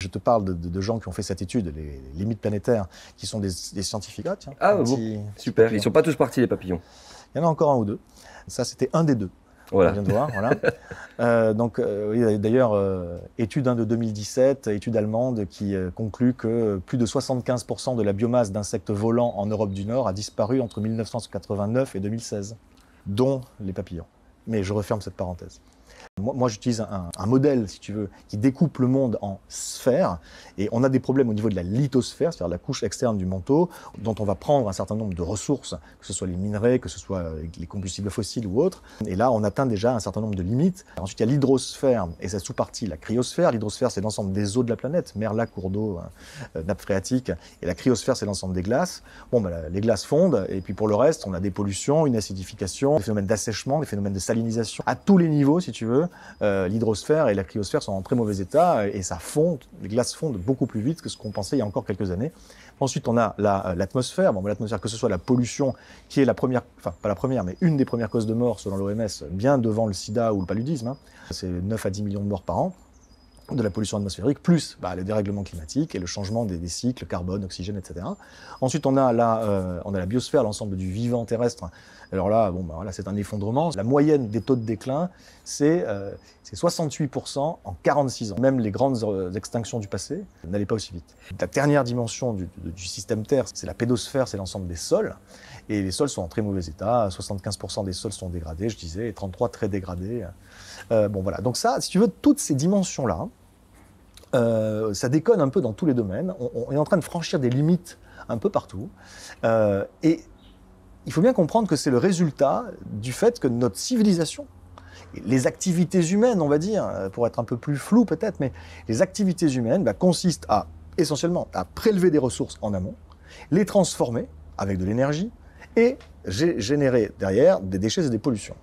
je te parle de gens qui ont fait cette étude, les limites planétaires, qui sont des scientifiques. Ah tiens, Ah bon, super. Ils ne sont pas tous partis, les papillons. Il y en a encore un ou deux. Ça, c'était un des deux. Voilà. On vient de voir, voilà. Oui, d'ailleurs, étude de 2017, étude allemande qui conclut que plus de 75% de la biomasse d'insectes volants en Europe du Nord a disparu entre 1989 et 2016, dont les papillons. Mais je referme cette parenthèse. Moi j'utilise un modèle, si tu veux, qui découpe le monde en sphères. Et on a des problèmes au niveau de la lithosphère, c'est-à-dire la couche externe du manteau, dont on va prendre un certain nombre de ressources, que ce soit les minerais, que ce soit les combustibles fossiles ou autres. Et là, on atteint déjà un certain nombre de limites. Ensuite, il y a l'hydrosphère et sa sous-partie, la cryosphère. L'hydrosphère, c'est l'ensemble des eaux de la planète, mer, lac, cours d'eau, nappe phréatique. Et la cryosphère, c'est l'ensemble des glaces. Bon, les glaces fondent. Et puis pour le reste, on a des pollutions, une acidification, des phénomènes d'assèchement, des phénomènes de salinisation. À tous les niveaux, si tu veux, l'hydrosphère et la cryosphère sont en très mauvais état et ça fond, les glaces fondent beaucoup plus vite que ce qu'on pensait il y a encore quelques années. Ensuite, on a l'atmosphère. L'atmosphère, que ce soit la pollution, qui est la première, enfin pas la première, mais une des premières causes de mort selon l'OMS, bien devant le sida ou le paludisme. C'est 9 à 10 millions de morts par an de la pollution atmosphérique, plus le dérèglement climatique et le changement des cycles, carbone, oxygène, etc. Ensuite, on a la biosphère, l'ensemble du vivant terrestre. Alors là, c'est un effondrement. La moyenne des taux de déclin, c'est 68% en 46 ans. Même les grandes extinctions du passé n'allaient pas aussi vite. La dernière dimension du système Terre, c'est la pédosphère, c'est l'ensemble des sols. Et les sols sont en très mauvais état. 75% des sols sont dégradés, je disais, et 33% très dégradés. Donc ça, si tu veux, toutes ces dimensions-là, ça déconne un peu dans tous les domaines. On est en train de franchir des limites un peu partout. Et il faut bien comprendre que c'est le résultat du fait que notre civilisation, les activités humaines, on va dire, pour être un peu plus flou peut-être, mais les activités humaines consistent essentiellement à prélever des ressources en amont, les transformer avec de l'énergie et générer derrière des déchets et des pollutions.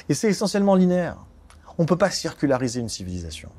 Et c'est essentiellement linéaire. On ne peut pas circulariser une civilisation.